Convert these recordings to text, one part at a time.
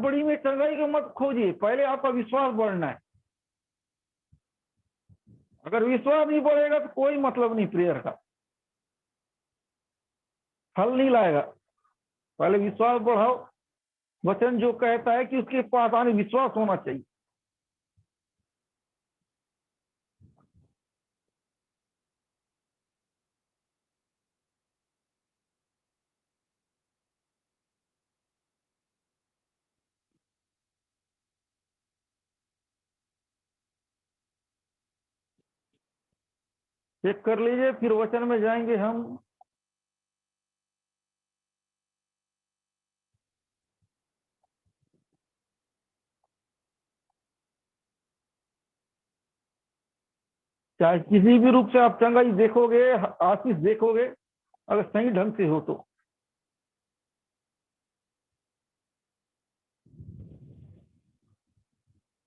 हड़बड़ी में चंगाई को मत खोजिए, पहले आपका विश्वास बढ़ना है। अगर विश्वास नहीं बढ़ेगा तो कोई मतलब नहीं, प्रेयर का फल नहीं लाएगा। पहले विश्वास बढ़ाओ। वचन जो कहता है कि उसके पास आने विश्वास होना चाहिए। चेक कर लीजिए, फिर वचन में जाएंगे हम। चाहे किसी भी रूप से आप चंगाई देखोगे, आशीष देखोगे, अगर सही ढंग से हो तो।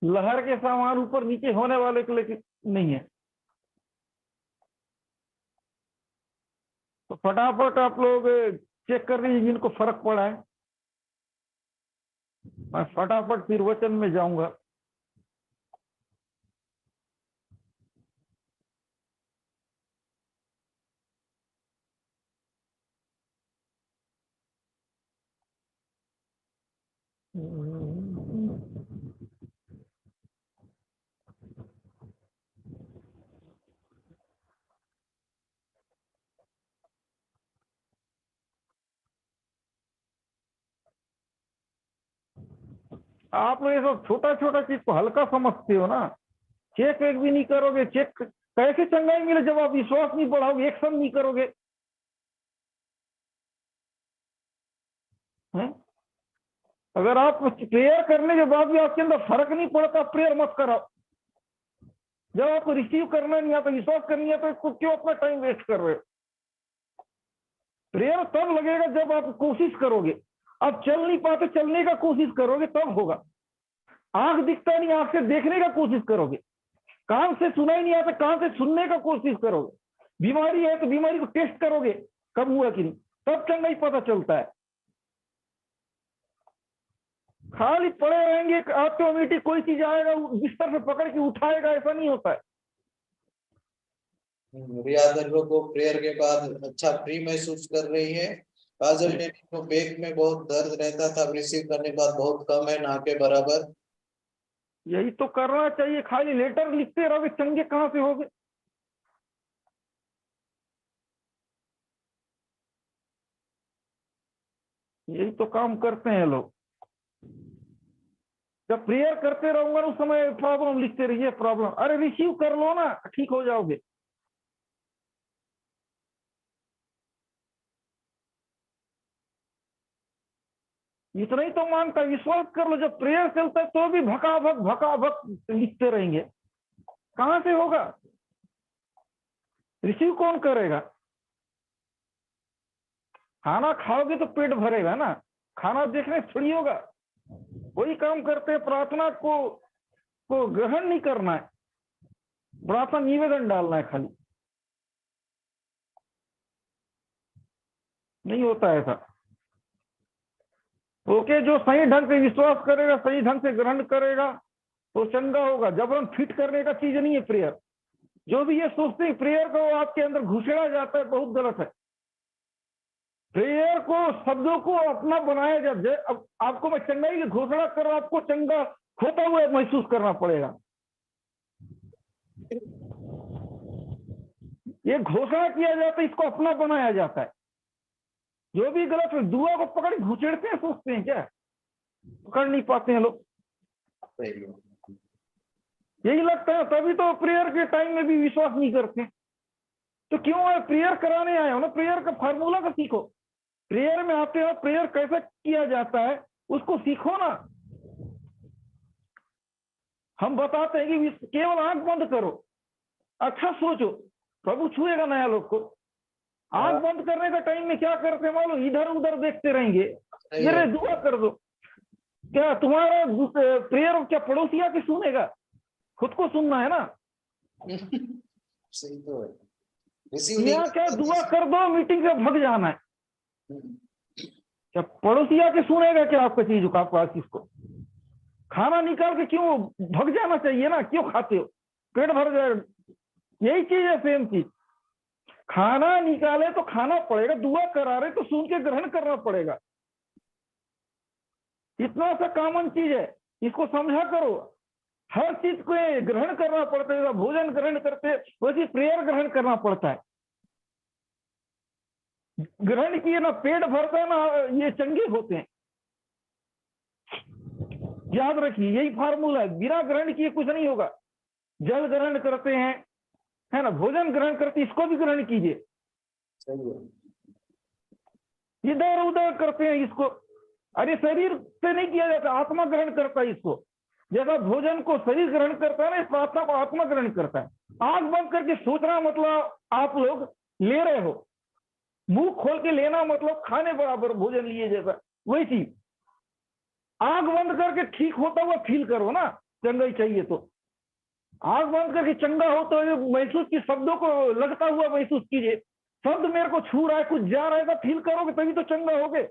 लहर के समान ऊपर नीचे होने वाले के लिए नहीं है। तो फटाफट आप लोग चेक कर लीजिए जिनको फर्क पड़ा है। मैं फटाफट फिर वचन में जाऊंगा। आप लोग ये सब छोटा छोटा चीज को हल्का समझते हो ना। चेक वेक भी नहीं करोगे। चेक कैसे चंगाई मिले जब आप विश्वास नहीं बढ़ाओगे, एक्शन नहीं करोगे हैं? अगर आप प्रेयर करने के बाद भी आपके अंदर फर्क नहीं पड़ता, प्रेयर मत कराओ। जब आपको रिसीव करना नहीं आता, विश्वास करनी है, तो इसको क्यों अपना टाइम वेस्ट कर रहे हो? प्रेयर तब लगेगा जब आप कोशिश करोगे। आप चल नहीं पाते, चलने का कोशिश करोगे तब होगा। आंख दिखता नहीं, आंख से देखने का कोशिश करोगे। कान से सुनाई नहीं आता, कान से सुनने का कोशिश करोगे। बीमारी है तो बीमारी को टेस्ट करोगे कब हुआ कि नहीं, तब चंगाई पता चलता है। खाली पड़े रहेंगे, ऑटोमेटिक कोई चीज आएगा बिस्तर से पकड़ के उठाएगा, ऐसा नहीं होता है। रिया दर्शकों को प्रेयर के बाद अच्छा फ्री महसूस कर रही है। काजल बेटी को बैक में बहुत दर्द रहता था, रिसीव करने के बाद बहुत कम है, ना के बराबर। यही तो करना चाहिए। खाली लेटर लिखते रहोगे, चंगे कहां से होगे? यही तो काम करते हैं लोग। जब प्रेयर करते रहूंगा उस समय प्रॉब्लम लिखते रहिए, प्रॉब्लम। अरे रिसीव कर लो ना, ठीक हो जाओगे। इतना ही तो मांगता है, विश्वास कर लो। जब प्रेयर चलता है तो भी भकाभक लिखते रहेंगे, कहां से होगा? रिसीव कौन करेगा? खाना खाओगे तो पेट भरेगा ना, खाना देखने थोड़ी होगा। वही काम करते हैं। प्रार्थना को ग्रहण नहीं करना है, प्रार्थना निवेदन डालना है खाली। नहीं होता ऐसा। ओके, जो सही ढंग से विश्वास करेगा, सही ढंग से ग्रहण करेगा तो चंगा होगा। जबरन फिट करने का चीज नहीं है प्रेयर। जो भी ये सोचते हैं प्रेयर को आपके अंदर घुसेड़ा जाता है, बहुत गलत है। प्रेयर को, शब्दों को अपना बनाया जाए। अब आपको मैं चंगाई की घोषणा कर रहा हूं, आपको चंगा होता हुआ महसूस करना पड़ेगा। ये घोषणा किया जाता है, इसको अपना बनाया जाता है। जो भी गलत है, दुआ को पकड़ घुसेड़ते हैं, सोचते हैं क्या? पकड़ नहीं पाते हैं लोग। यही लगता है, तभी तो प्रेयर के टाइम में भी विश्वास नहीं करते। तो क्यों आए? प्रेयर कराने आए हो ना, प्रेयर का फार्मूला का सीखो। प्रेयर में आते हो, प्रेयर कैसे किया जाता है उसको सीखो ना। हम बताते हैं कि केवल आंख बंद करो, अच्छा सोचो, प्रभु छुएगा नया लोग को। आंख बंद करने का टाइम में क्या करते हैं मालूम? इधर उधर देखते रहेंगे। ये दुआ कर दो। क्या तुम्हारा प्रेयर क्या पड़ोसी आके सुनेगा? खुद को सुनना है ना। सही तो है। यहाँ क्या दुआ कर दो, मीटिंग से भग जाना है। क्या पड़ोसी आके सुनेगा क्या आपका चीज का, आपका किसको? खाना निकाल के क्यों भग जाना चाहिए ना, क्यों खाते हो, पेट भर जाएगा। यही चीज है, सेम चीज। खाना निकाले तो खाना पड़ेगा, दुआ करा रहे तो सुन के ग्रहण करना पड़ेगा। इतना सा कॉमन चीज है, इसको समझा करो। हर चीज को ग्रहण करना पड़ता है, भोजन ग्रहण करते वैसे प्रेयर ग्रहण करना पड़ता है। ग्रहण किए ना पेट भरता है ना, ये चंगे होते हैं। याद रखिए, यही फार्मूला है, बिना ग्रहण किए कुछ नहीं होगा। जल ग्रहण करते हैं, है ना, भोजन ग्रहण करते, इसको भी ग्रहण कीजिए। इधर उधर करते हैं इसको, अरे शरीर से नहीं किया जाता, आत्मा ग्रहण करता है इसको। जैसा भोजन को शरीर ग्रहण करता है ना, इस आत्मा को आत्मा ग्रहण करता है। आंख बंद करके सोचना मतलब आप लोग ले रहे हो, मुंह खोल के लेना मतलब खाने बराबर भोजन लिए जैसा, वही चीज। आंख बंद करके ठीक होता हुआ फील करो ना, चंगाई चाहिए तो। आंख बंद करके चंगा होता हुआ महसूस की, शब्दों को लगता हुआ महसूस कीजिए। शब्द मेरे को छू रहा है, कुछ जा रहा है, तो फील करोगे तभी तो चंगा होगे।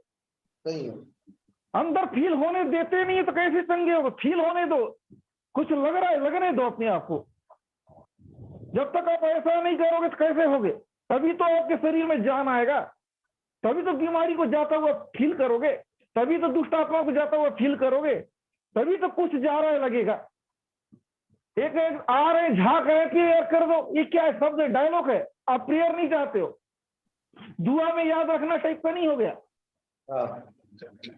अंदर फील होने देते नहीं है तो कैसे चंगे होगे? फील होने दो, कुछ लग रहा है लगने दो अपने आप को। जब तक आप ऐसा नहीं करोगे तो कैसे होगे? तभी तो आपके शरीर में जान आएगा, तभी तो बीमारी को जाता हुआ फील करोगे, तभी तो दुष्ट आत्मा को जाता हुआ फील करोगे, तभी तो कुछ जा रहा है लगेगा। एक आ रहे झांक रहे कि कर दो, ये क्या है? शब्द डायलॉग है, आप प्रेयर नहीं चाहते हो, दुआ में याद रखना टाइप का नहीं हो गया।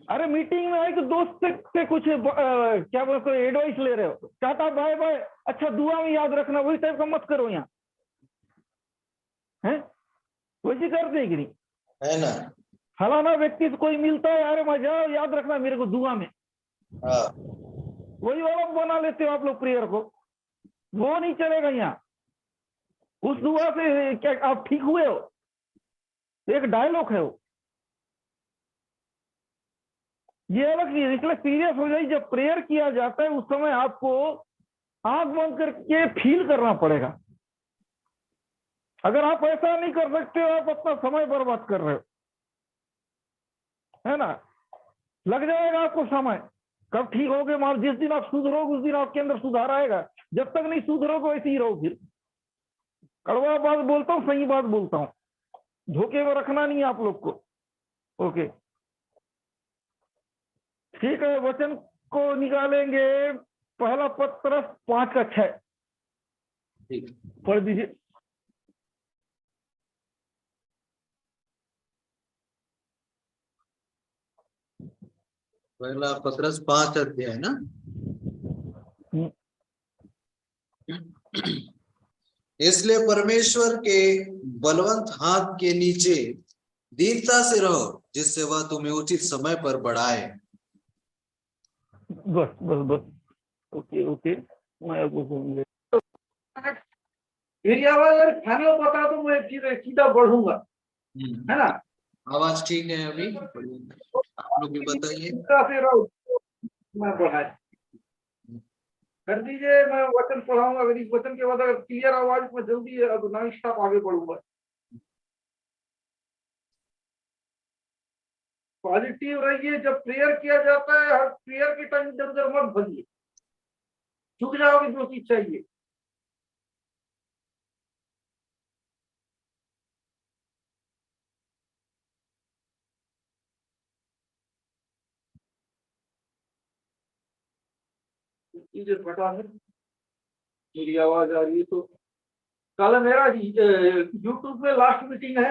अरे मीटिंग में आए तो दोस्त से कुछ क्या बोलते हो, एडवाइस ले रहे हो, टाटा बाय बाय, अच्छा दुआ में याद रखना, वही टाइप का मत करो यहाँ, है वैसे करते हैं कि नहीं? है ना? फलाना व्यक्ति से कोई मिलता है, अरे मजा याद रखना मेरे को दुआ में, वही वाला बना लेते हो आप लोग प्रेयर को। वो नहीं चलेगा यहाँ। उस दुआ से क्या आप ठीक हुए हो? एक डायलॉग है वो, ये अलग चीज। इसलिए सीरियस हो जाइए, जब प्रेयर किया जाता है उस समय आपको आंख बंद करके फील करना पड़ेगा। अगर आप ऐसा नहीं कर सकते हो, आप अपना समय बर्बाद कर रहे हो, है ना। लग जाएगा आपको समय, कब ठीक होगे माल। जिस दिन आप सुधरोगे उस दिन आपके अंदर सुधार आएगा। जब तक नहीं सुधरोगे वैसे ही रहो। फिर कड़वा बात बोलता हूँ, सही बात बोलता हूँ, धोखे में रखना नहीं आप लोग को। ओके ठीक है, वचन को निकालेंगे। पहला पत्र 5:6 पढ़ दीजिए। पहला पत्रस 5 अध्याय है ना। इसलिए परमेश्वर के बलवंत हाथ के नीचे दीनता से रहो, जिससे वह तुम्हें उचित समय पर बढ़ाए। बस बस बस, ओके ओके, मैं आपको सुन मेरी आवाज अगर फाइनल बता तो मैं सीधा बढ़ूंगा, है ना। आवाज ठीक है अभी, आप लोग भी बताइए। मैं बढ़ाए कर दीजिए, मैं वचन पढ़ाऊंगा। अगर इस वचन के बाद अगर क्लियर आवाज में जल्दी अब नॉन स्टॉप आगे बढ़ूंगा। पॉजिटिव रहिए, जब प्रेयर किया जाता है हर प्रेयर के टाइम इधर उधर मत भजिए, झुक जाओगे जो चीज चाहिए। चीजें बता है, मेरी आवाज आ रही है तो। कल मेरा यूट्यूब में लास्ट मीटिंग है।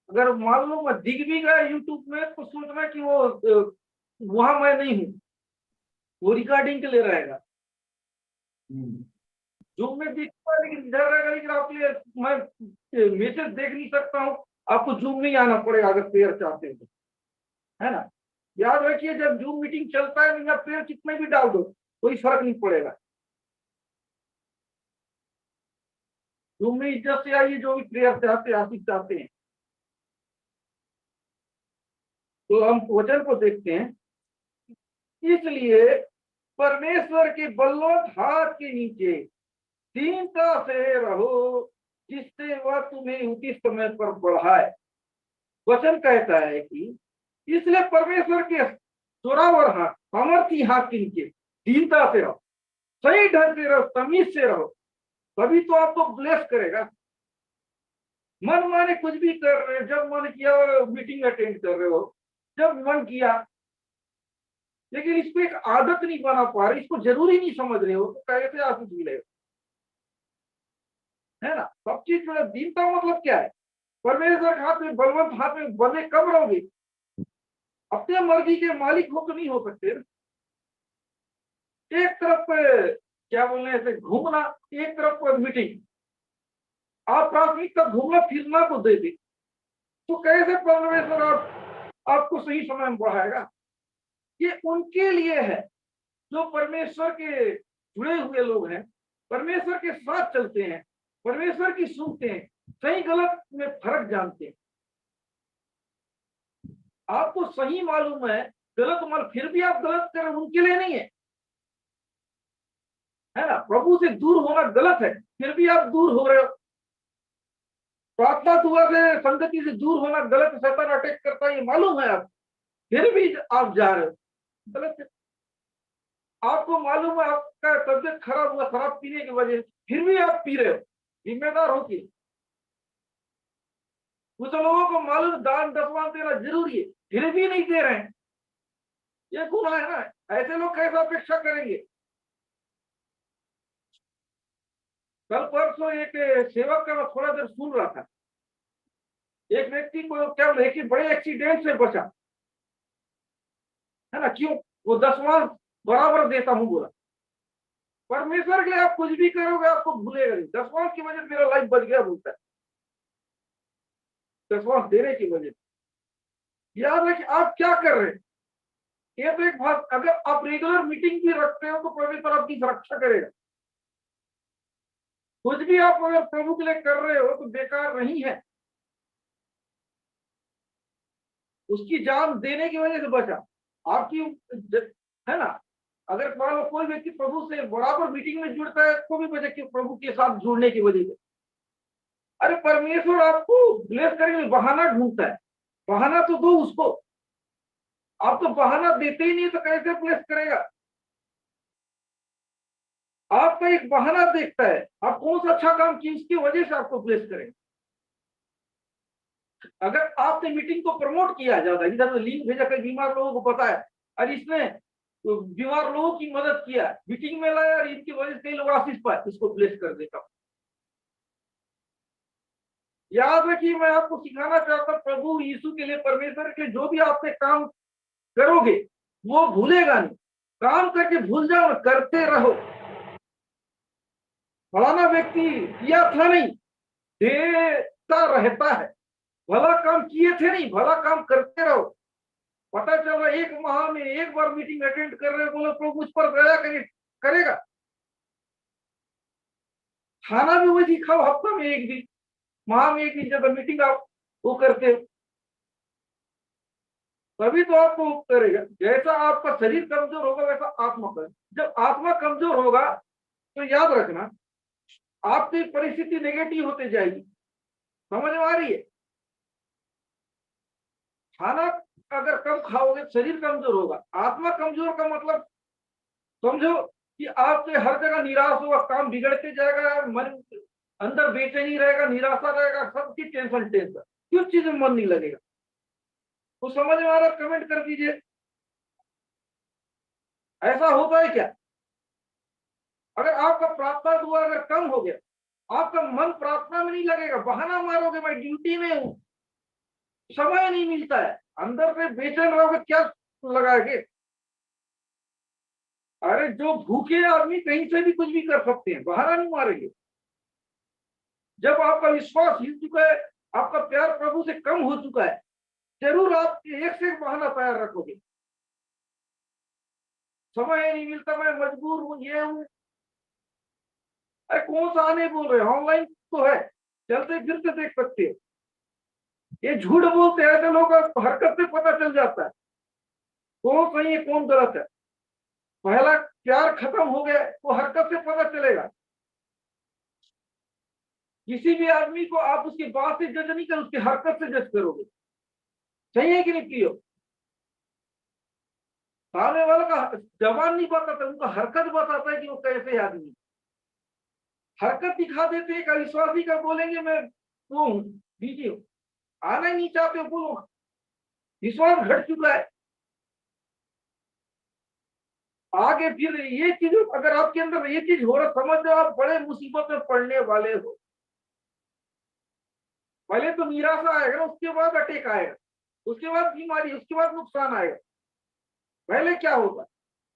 अगर मान लो मैं दिख भी गया यूट्यूब में तो सोचना कि वो वहां मैं नहीं हूँ, वो रिकॉर्डिंग के लिए रहेगा। जूम में दिखता है लेकिन इधर रहेगा, लेकिन आपके लिए मैं मैसेज देख नहीं सकता हूँ। आपको जूम नहीं आना पड़ेगा अगर प्रेयर चाहते हैं तो, है ना। याद रखिए, जब जूम मीटिंग चलता है या प्रेयर कितने भी डाल दो कोई फर्क नहीं पड़ेगा। जूम में इज्जत से आइए, जो भी प्रेयर चाहते आशिक चाहते हैं। तो हम वचन को देखते हैं। इसलिए परमेश्वर के बलवंत हाथ के नीचे दीनता से रहो, जिससे वह तुम्हें उचित समय पर बढ़ाए। वचन कहता है कि इसलिए परमेश्वर के जोरावर हाथ, सामर्थी हाथ के नीचे दीनता से रहो, सही ढंग से रहो, तमीज से रहो, तभी तो आपको ब्लेस करेगा। मन माने कुछ भी कर रहे हो, जब मन किया मीटिंग अटेंड कर रहे हो, जब मन किया, लेकिन इसको एक आदत नहीं बना पा रहे, इसको जरूरी नहीं समझ रहे हो, तो कैसे आप कुछ मिलेगा, है ना। सब चीज में दीनता मतलब क्या है? परमेश्वर के हाथ में, बलवंत हाथ में बंधे कब रहोगे? अपने मर्जी के मालिक हो तो नहीं हो सकते। एक तरफ क्या बोलने से घूमना, एक तरफ मीटिंग, आप प्राथमिकता घूमना फिरना को दे दी, तो कैसे परमेश्वर आपको सही समय में बढ़ाएगा? ये उनके लिए है जो परमेश्वर के जुड़े हुए लोग हैं, परमेश्वर के साथ चलते हैं, परमेश्वर की सुनते हैं, सही गलत में फर्क जानते हैं। आपको सही मालूम है, गलत मालूम, फिर भी आप गलत कर रहे हैं, उनके लिए नहीं है ना। प्रभु से दूर होना गलत है, फिर भी आप दूर हो रहे हो। प्रार्थना दुआ से, संगति से दूर होना गलत, शैतान अटैक करता है, ये मालूम है आप, फिर भी आप जा रहे हो, गलत है। आपको मालूम है आपका तबियत खराब हुआ शराब पीने की वजह, फिर भी आप पी रहे हो, जिम्मेदार हो कि? कुछ लोगों को मालूम दान दसवां देना जरूरी है, फिर भी नहीं दे रहे हैं, ये गुनाह है ना। ऐसे लोग कैसे अपेक्षा करेंगे? कल परसों एक सेवक का मैं थोड़ा देर सुन रहा था, एक व्यक्ति को क्या बोले कि बड़े एक्सीडेंट से बचा, है ना, क्यों? वो दसवां बराबर देता हूं बोला। परमेश्वर के लिए आप कुछ भी करोगे आपको भूलेगा नहीं, दसवां की वजह से मेरा लाइफ बच गया बोलता है, दसवां देने की वजह से। याद रखिए आप क्या कर रहे हैं। ये तो एक बात, अगर आप रेगुलर मीटिंग भी रखते हो तो परमेश्वर आपकी सुरक्षा करेगा। कुछ भी आप अगर प्रभु के लिए कर रहे हो तो बेकार नहीं है, उसकी जान देने की वजह से बचा आपकी, है ना। अगर मान लो कोई व्यक्ति प्रभु से बराबर मीटिंग में जुड़ता है तो भी बचा कि प्रभु के साथ जुड़ने की वजह से। अरे परमेश्वर आपको ब्लेस करेंगे, बहाना ढूंढता है, बहाना तो दो उसको, आप तो बहाना देते ही नहीं तो कैसे ब्लेस करेगा? आपका एक बहाना देखता है, आप कौन सा अच्छा काम किया उसकी वजह से आपको ब्लेस करेगा। अगर आपने मीटिंग को प्रमोट किया ज्यादा, इधर से लिंक भेजा कर बीमार लोगों को पता है, और इसने तो बीमार लोगों की मदद किया, मीटिंग में लाया और इनकी वजह से कई लोग आशीष पाए, इसको ब्लेस कर देता हूं। याद रखिए, मैं आपको सिखाना चाहता हूं, प्रभु यीशु के लिए, परमेश्वर के जो भी आपने काम करोगे वो भूलेगा नहीं। काम करके भूल जाओ, करते रहो। फलाना व्यक्ति किया था नहीं, देता रहता है, भला काम किए थे नहीं, भला काम करते रहो। पता चला एक माह में एक बार मीटिंग अटेंड कर रहे हो, बोलो प्रभु उस पर दया करेगा। खाना भी वही खाओ, हफ्ता में एक दिन, माह में एक दिन जब मीटिंग आप वो करते हो, तभी तो आपको वो करेगा। जैसा आपका शरीर कमजोर होगा वैसा आत्मा कर, जब आत्मा कमजोर होगा तो याद रखना आपकी परिस्थिति नेगेटिव होते जाएगी। समझ में आ रही है? खाना अगर कम खाओगे शरीर कमजोर होगा, आत्मा कमजोर का मतलब समझो कि आपके हर जगह निराश होगा, काम बिगड़ते जाएगा, मन अंदर बेचैनी रहेगा, निराशा रहेगा, सबकी टेंशन टेंशन, किस चीज में मन नहीं लगेगा। तो समझ में आ रहा, कमेंट कर दीजिए, ऐसा होता है क्या? अगर आपका प्रार्थना दुआ अगर कम हो गया, आपका मन प्रार्थना में नहीं लगेगा, बहाना मारोगे मैं ड्यूटी में हूं, समय नहीं मिलता है, अंदर से बेचैन रहोगे, क्या लगाओगे? अरे जो भूखे आदमी कहीं से भी कुछ भी कर सकते हैं, बहाना नहीं मारेंगे। जब आपका विश्वास हिल चुका है, आपका प्यार प्रभु से कम हो चुका है, जरूर आप एक से एक बहाना तैयार रखोगे। समय नहीं मिलता, मैं मजबूर हूं, ये हूं। अरे कौन सा आने बोल रहे, ऑनलाइन तो है, चलते फिरते देख सकते हो। ये झूठ बोलते हैं ऐसे लोग, हरकत से पता चल जाता है कौन सही है कौन गलत है। पहला प्यार खत्म हो गया तो हरकत से पता चलेगा। किसी भी आदमी को आप उसकी बात से जज नहीं करो, उसकी हरकत से जज करोगे। सही है कि नहीं प्रियो? सामने वाला का जबान नहीं बताता, उनका हरकत बताता है कि वो कैसे आदमी। हरकत दिखा देते हैं, अविश्वासी का बोलेंगे मैं वो हूँ, बीजी हूँ, आना ही नहीं चाहते, बोलो विश्वास घट चुका है। आगे फिर ये चीज अगर आपके अंदर ये चीज हो रहा, समझ लो आप बड़े मुसीबत में पड़ने वाले हो। पहले तो निराशा आएगा, उसके बाद अटैक आएगा, उसके बाद बीमारी, उसके बाद नुकसान आएगा। पहले क्या होगा?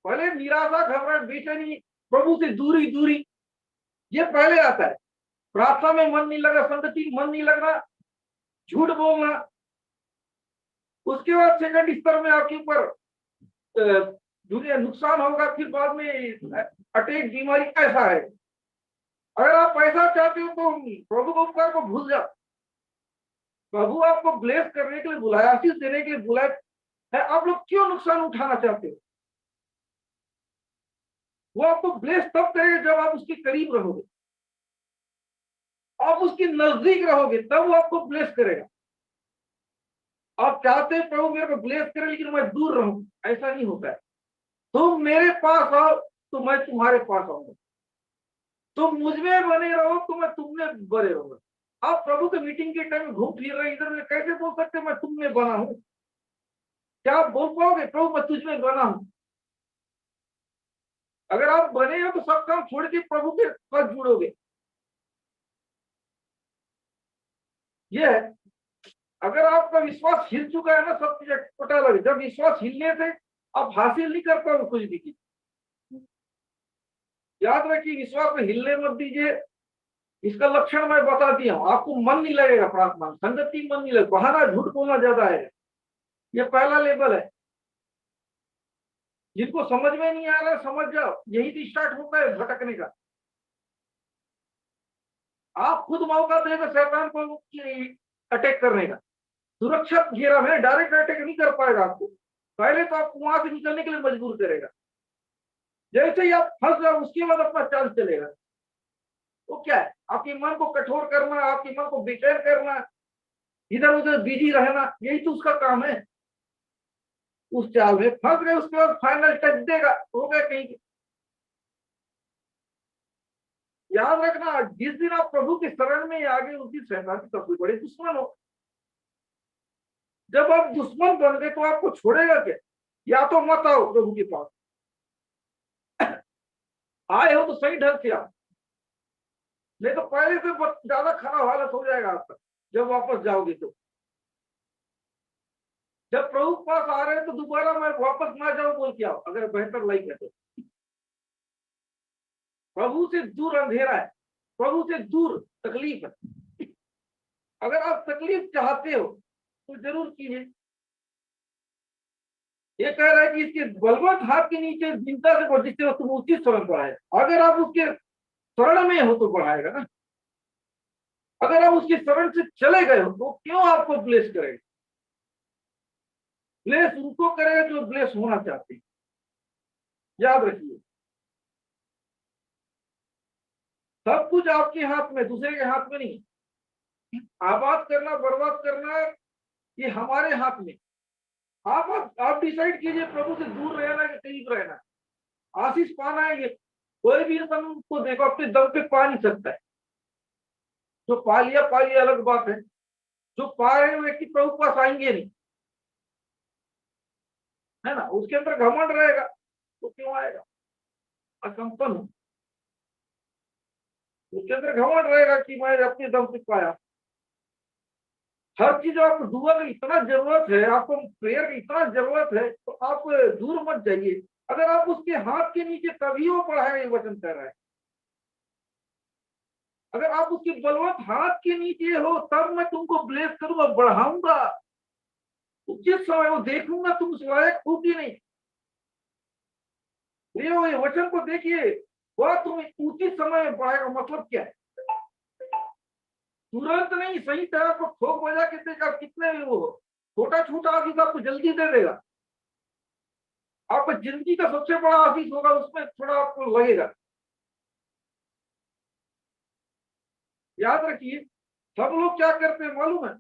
पहले निराशा, घबराहट, बेचैनी, प्रभु से दूरी दूरी, ये पहले आता है। प्रार्थना में मन नहीं लगा, संगति में मन नहीं लगना, झूठ बोलना। उसके बाद सेकंड स्तर में आपके ऊपर दुनिया नुकसान होगा, फिर बाद में अटैक, बीमारी ऐसा है। अगर आप पैसा चाहते हो तो प्रभु को, उपकार को भूल जाओ। प्रभु आपको ब्लेस करने के लिए बुलाया, आशीष देने के लिए बुलाया है, आप लोग क्यों नुकसान उठाना चाहते हो? वो आपको ब्लेस तब करेगा जब आप उसके करीब रहोगे, आप उसके नजदीक रहोगे, तब वो आपको ब्लेस करेगा। आप चाहते हैं प्रभु मेरे को ब्लेस करे लेकिन मैं दूर रहूं, ऐसा नहीं होता है। तुम मेरे पास आओ तो मैं तुम्हारे पास आऊंगा, तुम मुझ में बने रहो तो मैं तुम में बने रहूंगा। आप प्रभु के मीटिंग के टाइम घूम फिर रहे इधर में, कैसे बोल सकते मैं तुम में बना हूं? क्या आप बोल पाओगे प्रभु मैं तुझ में बना हूं? अगर आप बने हो तो सब काम छोड़ के प्रभु के साथ जुड़ोगे। ये है, अगर आपका विश्वास हिल चुका है ना, सब चीज पता लगे। जब विश्वास हिलने से आप हासिल नहीं कर पाओगे कुछ भी। याद रखिए, विश्वास में हिलने मत दीजिए। इसका लक्षण मैं बता दिया हूं, आपको मन नहीं लगेगा, प्रार्थना संगति मन नहीं लगेगा, बहाना झूठ बोलना ज्यादा है। ये पहला लेवल है। जिनको समझ में नहीं आ रहा समझ जाओ, यही तो स्टार्ट होता है भटकने का। आप खुद मौका देगा शैतान को अटैक करने का। सुरक्षित घेरा में डायरेक्ट अटैक नहीं कर पाएगा आपको, पहले तो आपको वहां से निकलने के लिए मजबूर करेगा। जैसे ही आप फंस जाओ उसके बाद अपना चाल चलेगा। वो क्या है? आपके मन को कठोर करना, आपके मन को बेचैन करना, इधर उधर बिजी रहना, यही तो उसका काम है। उस चाल में फंस गए, उसके बाद फाइनल टच देगा, हो गया कहीं। याद रखना, जिस दिन आप प्रभु के शरण में आ गए उस दिन शैतान के सबसे बड़े दुश्मन हो। जब आप दुश्मन बन गए तो आपको छोड़ेगा क्या? या तो मत आओ प्रभु के पास, आए हो तो सही ढंग से आओ, नहीं तो पहले से ज्यादा खराब हालत हो जाएगा आपका जब वापस जाओगे तो। जब प्रभु के पास आ रहे हैं तो दोबारा मैं वापस ना जाऊं बोल के आओ, अगर बेहतर लाइक है तो। प्रभु से दूर अंधेरा है, प्रभु से दूर तकलीफ है। अगर आप तकलीफ चाहते हो तो जरूर कीजिए। ये कह रहा है कि इसके बलवंत हाथ के नीचे चिंता से को जिससे तुम उचित शरण बढ़ाए। अगर आप उसके शरण में हो तो बढ़ाएगा ना। अगर आप उसकी शरण से चले गए हो तो क्यों आपको ब्लेस करेगा? ब्लेस उनको करेगा जो ब्लेस होना चाहते हैं। याद रखिए, सब कुछ आपके हाथ में, दूसरे के हाथ में नहीं। आबाद करना बर्बाद करना ये हमारे हाथ में। आप डिसाइड कीजिए प्रभु से दूर रहना कि करीब रहना। आशीष पाना है, ये कोई भी इंसान को देखो अपने दम पे पा नहीं सकता है। जो पा लिया अलग बात है, जो पा रहे व्यक्ति प्रभु पास आएंगे नहीं, है ना। उसके अंदर घमंड रहेगा तो क्यों आएगा? असंपन्न हूं, उसके अंदर घमंड रहेगा कि मैं अपने दम पे पाया। हर चीज आपको दुआ की इतना जरूरत है, आपको प्रेयर की इतना जरूरत है, तो आप दूर मत जाइए। अगर आप उसके हाथ के नीचे, तभी वो पढ़ाएगा, ये वचन कर रहा है। अगर आप उसके बलवंत हाथ के नीचे हो तब मैं तुमको ब्लेस करूंगा, बढ़ाऊंगा। जिस समय वो देखूंगा तुम उस लायक हो कि नहीं। ये वचन को देखिए, वह तुम उचित समय में बढ़ाएगा। मतलब क्या है? तुरंत नहीं, सही तरह को ठोक बजा के देगा। कितने वो छोटा छोटा आशीष आपको जल्दी दे देगा। आपको जिंदगी का सबसे बड़ा आशीष होगा, उसमें थोड़ा आपको लगेगा। याद रखिए, सब लोग क्या करते हैं मालूम है?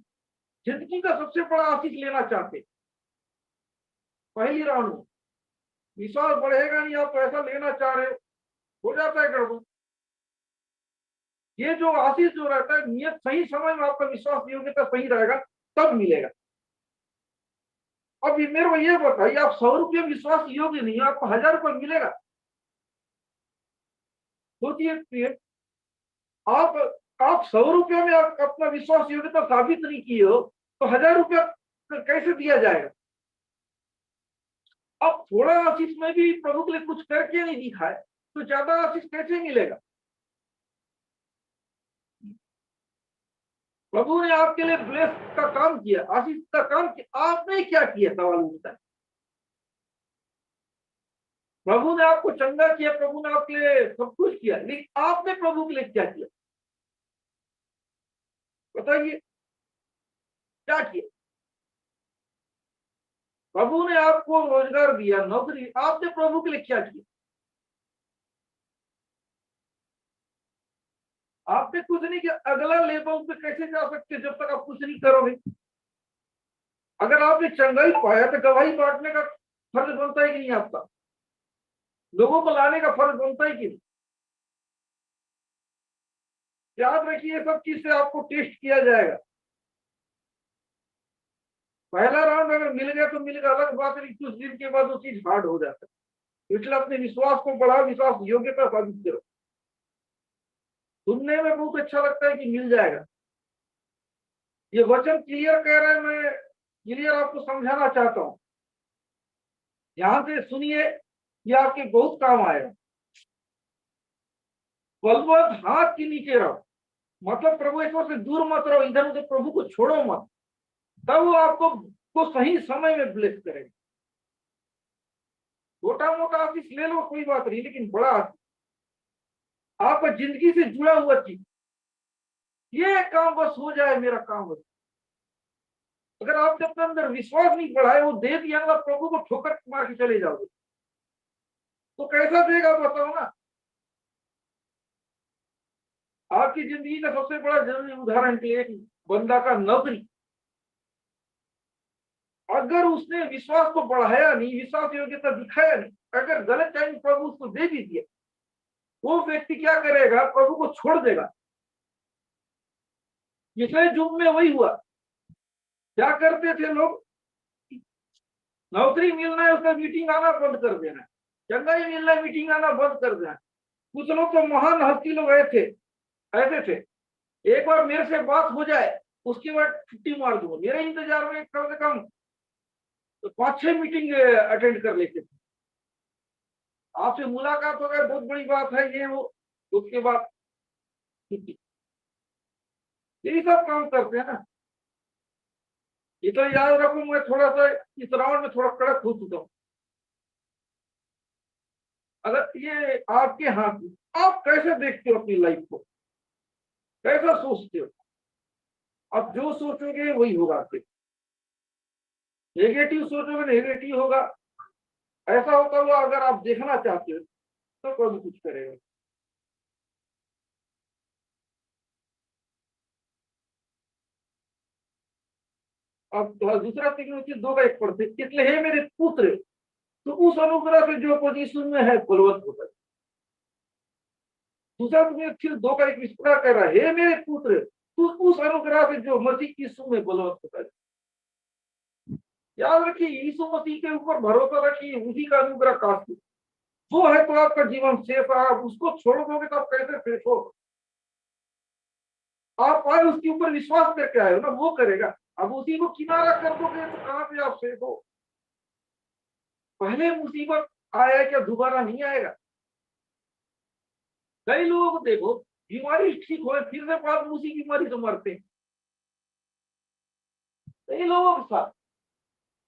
जिंदगी का सबसे बड़ा आशीष लेना चाहते पहली राउंड में, विश्वास बढ़ेगा नहीं, आप पैसा लेना चाह रहे हो जाता है गड़बड़। ये जो आशीष जो रहता है, नियत सही समय में आपका विश्वास योग्यता सही रहेगा तब मिलेगा। अब मेरे को ये बताइए, आप 100 रुपये विश्वास योग्य नहीं, आपको 1000 रुपये मिलेगा? सोचिए, आप 100 रुपये में आप अपना विश्वास योग्यता साबित नहीं किए हो तो 1000 रुपया कैसे दिया जाएगा? अब थोड़ा आशीष में भी प्रभु के लिए कुछ करके नहीं दिखाए तो ज्यादा आशीष कैसे मिलेगा? प्रभु ने आपके लिए ब्लेस का काम किया, आशीष का काम किया, आपने क्या किया? सवाल उठता है। प्रभु ने आपको चंगा किया, प्रभु ने आपके लिए सब कुछ किया, लेकिन आपने प्रभु के लिए क्या किया? बताइए क्या किया? प्रभु ने आपको रोजगार दिया, नौकरी, आपने प्रभु के लिए क्या किया? आपने कुछ नहीं किया। अगला लेवल पे कैसे जा सकते जब तक आप कुछ नहीं करोगे? अगर आपने चंगाई पाया तो गवाही बांटने का फर्ज बनता है कि नहीं आपका? लोगों को लाने का फर्ज बनता है कि नहीं? याद रखिए, ये सब चीज से आपको टेस्ट किया जाएगा। पहला राउंड अगर मिल गया तो मिल गया, अलग बात है, कुछ दिन के बाद वो चीज हार्ड हो जाता है। इसलिए अपने विश्वास को बढ़ाओ, विश्वास योग्यता साबित करो। सुनने में बहुत अच्छा लगता है कि मिल जाएगा, ये वचन क्लियर कह रहा है, मैं क्लियर आपको समझाना चाहता हूं। ध्यान से सुनिए, ये आपके बहुत काम आएगा। बलवंत हाथ के नीचे रहो, मतलब प्रभु ईश्वर से दूर मत रहो, इधर उधर प्रभु को छोड़ो मत, तब वो आपको सही समय में ब्लेस करेगा। छोटा मोटा आशीष ले लो कोई बात नहीं, लेकिन बड़ा आशीष आपका जिंदगी से जुड़ा हुआ चीज, ये काम बस हो जाए, मेरा काम हो जाए। अगर आपने अपने अंदर विश्वास नहीं बढ़ाए, वो दे दिया ना, प्रभु को ठोकर मार के चले जाओगे तो कैसा देगा बताओ ना? आपकी जिंदगी का सबसे बड़ा जरूरी उदाहरण के लिए एक बंदा का नौकरी, अगर उसने विश्वास को बढ़ाया नहीं, विश्वास योग्यता दिखाया नहीं, अगर गलत टाइम प्रभु उसको दे भी दिया, वो व्यक्ति क्या करेगा? प्रभु को छोड़ देगा। पिछले युग में वही हुआ। क्या करते थे लोग? नौकरी मिलना है, उसका मीटिंग आना बंद कर देना, चंगाई मिलना है, मीटिंग आना बंद कर देना। कुछ लोग तो महान हस्ती लोग ऐसे थे, एक बार मेरे से बात हो जाए उसके बाद छुट्टी मार दूंगा, मेरे इंतजार में कम से कम तो 5-6 मीटिंग अटेंड कर लेते थे। आपसे मुलाकात हो गई, बहुत बड़ी बात है ये वो, उसके बाद छुट्टी। यही सब काम करते हैं ना। ये तो याद रखो, मैं थोड़ा सा इस राउंड में थोड़ा कड़क हो चुका हूं। अगर ये आपके हाथ में, आप कैसे देखते हो अपनी लाइफ को, कैसा सोचते हो? आप जो सोचोगे वही होगा आपके। नेगेटिव सोचोगे नेगेटिव होगा। ऐसा होता हुआ अगर आप देखना चाहते हो तो कभी कुछ करेगा। अब दूसरा तीन 2 का 1 पढ़ते, इसलिए हे मेरे पुत्र, तो उस अनुग्रह से जो पोजीशन में है बलवंत होता है। दूसरा फिर 2 का 1 इस प्रकार कह रहा है, हे मेरे पुत्र, तू उस अनुग्रह से जो मसीह यीशु में बलवंत होता है। याद रखिए, यीशु मसीह के ऊपर भरोसा रखिए, उसी का अनुग्रह काफी, वो है तो आपका जीवन सेफ है। आप उसको छोड़ दोगे तो आप कैसे सेफ हो? आप आए उसके ऊपर विश्वास करके आए हो ना, वो करेगा। अब उसी को किनारा कर दोगे तो कहां पे आप सेफ हो? पहले मुसीबत आया क्या दोबारा नहीं आएगा? कई लोग देखो, बीमारी ठीक हो फिर से बाद में उसी बीमारी से मरते हैं। कई लोगों के साथ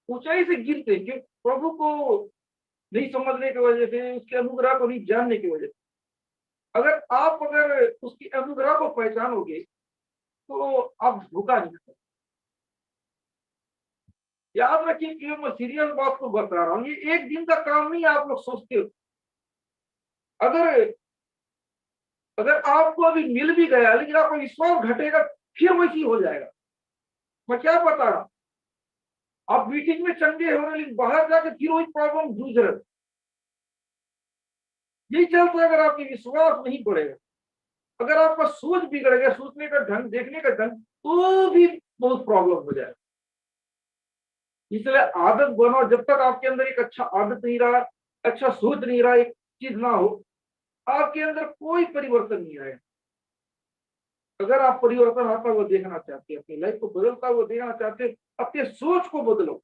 ऊंचाई से गिरते क्यों? प्रभु को नहीं समझने की वजह से, उसके अनुग्रह को नहीं जानने की वजह से। अगर उसकी अनुग्रह को पहचानोगे तो आप झुका नहीं सकते। याद रखिए कि मैं सीरियस बात को बता रहा हूँ, ये एक दिन का काम नहीं आप लोग सोचते हो। अगर आपको अभी मिल भी गया लेकिन आपका विश्वास घटेगा, फिर वैसी हो जाएगा। मैं क्या बता रहा हूं, आप मीटिंग में चंगे हो रहे लेकिन बाहर जाके फिर वही प्रॉब्लम जूझ रहे। यही चलता है। अगर आपकी विश्वास नहीं बढ़ेगा, अगर आपका सोच बिगड़ गया, सोचने का ढंग, देखने का ढंग, तो भी बहुत प्रॉब्लम हो जाए। इसलिए आदत बनाओ। जब तक आपके अंदर एक अच्छा आदत नहीं रहा, अच्छा सोच नहीं रहा, एक चीज ना हो, आपके अंदर कोई परिवर्तन नहीं आएगा। अगर आप परिवर्तन आता हुआ देखना चाहते हैं, अपनी लाइफ को बदलता हुआ देखना चाहते हैं, अपने सोच को बदलो,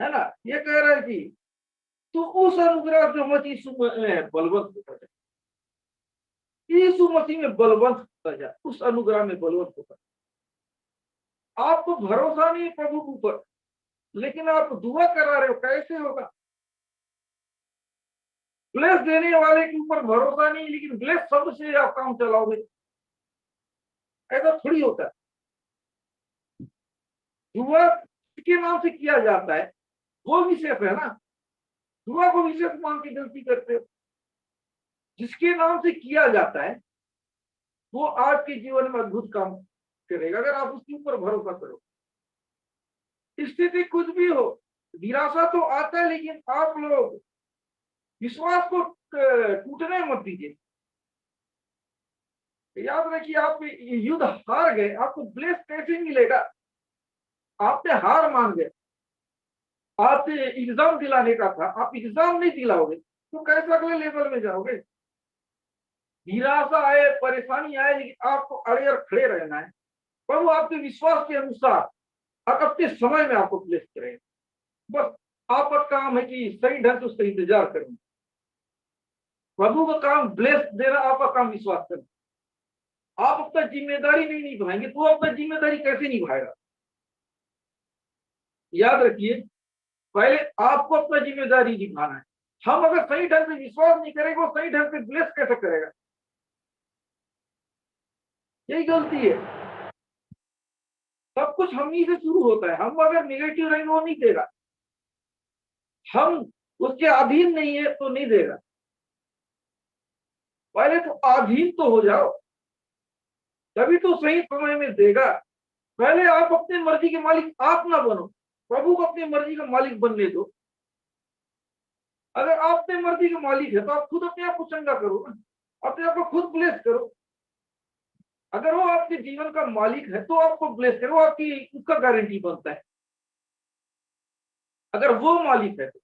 है ना। ये कह रहा है कि तो उस अनुग्रह जो मत यीशु में बलवंत होता जाए, यीशु मसीह में बलवंत होता जाए, उस अनुग्रह में बलवंत होता जाए। आपको भरोसा नहीं है प्रभु के ऊपर, लेकिन आप दुआ करा रहे हो, कैसे होगा। ब्लेस देने वाले के ऊपर भरोसा नहीं, लेकिन ब्लेस शब्द से आप काम चलाओगे, ऐसा थोड़ी होता है। दुआ किसके नाम से किया जाता है, वो विशेष है ना। दुआ को विशेष मान के गलती करते हो। जिसके नाम से किया जाता है वो आपके जीवन में अद्भुत काम करेगा, अगर आप उसके ऊपर भरोसा करो। स्थिति कुछ भी हो, निराशा तो आता है, लेकिन आप लोग विश्वास को टूटने मत दीजिए। याद रखिए, आप युद्ध हार गए, आपको ब्लेस कैसे मिलेगा। आपने हार मान गए, आपने एग्जाम दिलाने का था, आप एग्जाम नहीं दिलाओगे तो कैसे अगले लेवल में जाओगे। निराशा आए, परेशानी आए, लेकिन आपको अड़े और खड़े रहना है। प्रभु आपके विश्वास के अनुसार और अपने समय में आपको ब्लेस करेगा। बस आपका काम है कि सही ढंग से उसका इंतजार करें। प्रभु का काम ब्लेस देना, आपका काम विश्वास करना। आप अपना जिम्मेदारी नहीं निभाएंगे तो अपना जिम्मेदारी कैसे निभाएगा। याद रखिए, पहले आपको अपना जिम्मेदारी निभाना है। हम अगर सही ढंग से विश्वास नहीं करेंगे, वो सही ढंग से ब्लेस कैसे करेगा। यही गलती है। सब कुछ हम ही से शुरू होता है। हम अगर निगेटिव रहेंगे वो नहीं देगा, हम उसके अधीन नहीं है तो नहीं देगा। पहले तो अधीन तो हो जाओ, तभी तो सही समय में देगा। पहले आप अपनी मर्जी के मालिक आप ना बनो, प्रभु को अपनी मर्जी का मालिक बनने दो। अगर आप अपनी मर्जी के मालिक है तो आप खुद अपने आप को चंगा करो ना, अपने आप को खुद ब्लेस करो। अगर वो आपके जीवन का मालिक है तो आपको ब्लेस करो, आपकी उसका गारंटी बनता है। अगर वो मालिक है तो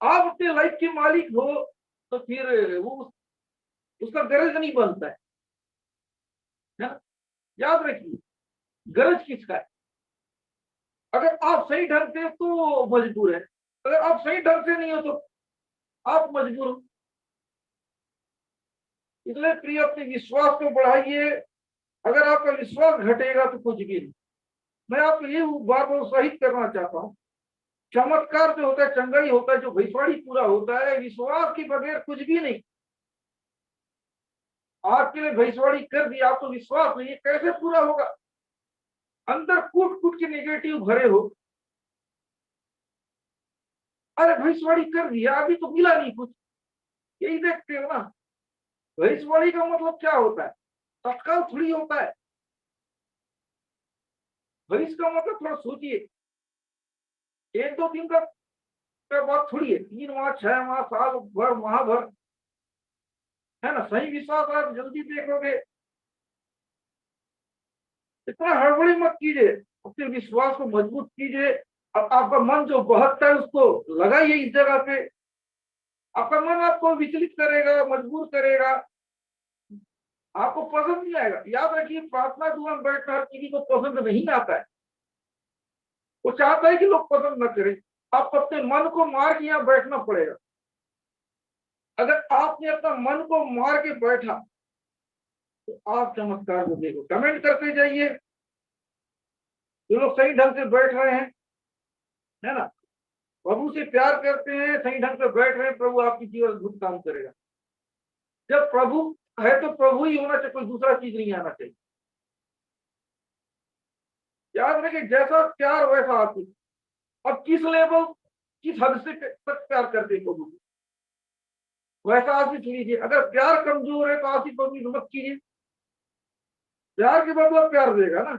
आप अपने लाइफ के मालिक हो, तो फिर वो उसका गरज नहीं बनता है ना? याद रखिए, गरज किसका है। अगर आप सही ढंग से तो मजबूर है, अगर आप सही ढंग से नहीं हो तो आप मजबूर हो। इसलिए प्रिय, अपने विश्वास को बढ़ाइए। अगर आपका विश्वास घटेगा तो कुछ भी नहीं। मैं आपको ये बात उत्साहित करना चाहता हूँ, चमत्कार जो होता है, चंगाई होता है, जो भविष्यवाणी पूरा होता है, विश्वास के बगैर कुछ भी नहीं। आपके लिए भविष्यवाणी कर दी, आपको विश्वास नहीं है, कैसे पूरा होगा। अंदर कूट कूट के नेगेटिव भरे हो। अरे भविष्यवाणी कर दिया, अभी तो मिला नहीं कुछ, यही देखते हो ना। भविष्यवाणी का मतलब क्या होता है, तत्काल थोड़ी होता है। भविष्य का मतलब थोड़ा सोचिए, एक दो दिन का बात थोड़ी है, 3 माह 6 माह साल भर माह भर, है ना। सही विश्वास आप जल्दी देखोगे। इतना हड़बड़ी मत कीजिए, अपने विश्वास को मजबूत कीजिए। अब आपका मन जो बहकता है उसको लगाइए इस जगह पे। आपका मन आपको विचलित करेगा, मजबूर करेगा, आपको पसंद नहीं आएगा। याद रखिए, प्रार्थना दुआ में बैठना हर किसी को पसंद नहीं आता है। वो चाहता है कि लोग पसंद न करें। आपको अपने मन को मार के यहाँ बैठना पड़ेगा। अगर आपने अपना मन को मार के बैठा तो आप चमत्कार को देखो। कमेंट करते जाइए, जो लोग सही ढंग से बैठ रहे हैं, है ना, प्रभु से प्यार करते हैं, सही ढंग से बैठ रहे हैं, प्रभु आपकी जीवन अद्भुत काम करेगा। जब प्रभु है तो प्रभु ही होना चाहिए, कोई दूसरा चीज नहीं आना चाहिए। याद रखिए, जैसा प्यार वैसा आती। अब किस लेवल, किस हद से तक प्यार करते हैं प्रभु, वैसा आशीष लीजिए। अगर प्यार कमजोर है तो आशीष प्रभु मत कीजिए। प्यार के बदला प्यार देगा ना।